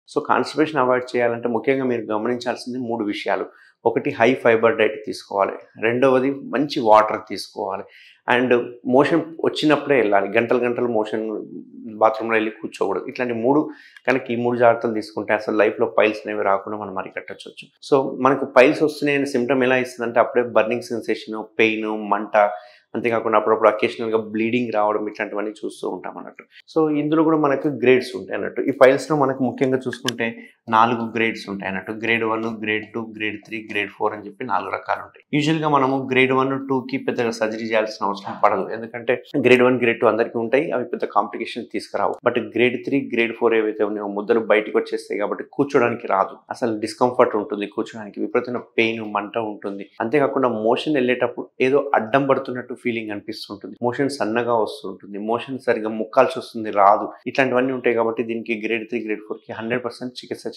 So constipation avoid చేయాలంటే ముఖ్యంగా మీరు గమనించాల్సింది 3 విషయాలు. ఒకటి హై ఫైబర్ డైట్ తీసుకోవాలి. రెండవది మంచి వాటర్ తీసుకోవాలి. అండ్ మోషన్ వచ్చినప్పుడే ఎళ్ళాలి. గంటలు గంటలు మోషన్ బాత్రూమ్‌లో ఎళ్లి కూర్చోకూడదు. ఇట్లాంటి 3 కనుక ఈ 3 జాగ్రత్తలు తీసుకుంటే అసలు లైఫ్‌లో పైల్స్ అనేవి రాకుండా మనం అరికట్టొచ్చు. సో మనకు పైల్స్ వస్తున్నాయనే సింప్టమ్ ఎలా ఇస్తుందంటే అప్పుడే బర్నింగ్ సెన్సేషన్, పెయిన్, మంట, అంతేకాకుండా అప్పుడప్పుడు అకేషనల్‌గా బ్లీడింగ్ రావడం ఇట్లాంటివన్నీ చూస్తూ ఉంటాం అన్నట్టు. సో ఇందులో కూడా మనకు గ్రేడ్స్ ఉంటాయి అన్నట్టు. ఈ పైల్స్‌లో మనకు ముఖ్యంగా చూసుకుంటే 4 గ్రేడ్స్ ఉంటాయి అన్నట్టు. గ్రేడ్ 1, గ్రేడ్ 2, గ్రేడ్ 3, గ్రేడ్ 4 అని చెప్పి 4 రకాలు ఉంటాయి. యూజువల్‌గా మనము గ్రేడ్ 1, 2కి పెద్దగా సర్జరీ చేయాల్సిన అవసరం పడదు. ఎందుకంటే గ్రేడ్ 1, గ్రేడ్ 2 అందరికీ ఉంటాయి. అవి పెద్ద కాంప్లికేషన్ తీసుకురావు. బట్ గ్రేడ్ 3, గ్రేడ్ 4 ఏవైతే ఉన్నాయో ముద్దలు బయటకు వచ్చేస్తాయి కాబట్టి కూర్చోడానికి రాదు. అసలు డిస్కంఫర్ట్ ఉంటుంది కూర్చోడానికి. విపరీతమైన పెయిన్, మంట ఉంటుంది. అంతేకాకుండా మోషన్ వెళ్ళేటప్పుడు ఏదో అడ్డం పడుతున్నట్టు ఫీలింగ్ అనిపిస్తుంటుంది. మోషన్ సన్నగా వస్తుంటుంది. మోషన్ సరిగ్గా ముక్కాల్సి వస్తుంది రాదు. ఇట్లాంటివన్నీ ఉంటాయి కాబట్టి దీనికి గ్రేడ్ 3, గ్రేడ్ 4కి 100% చికిత్స చేస్తాం.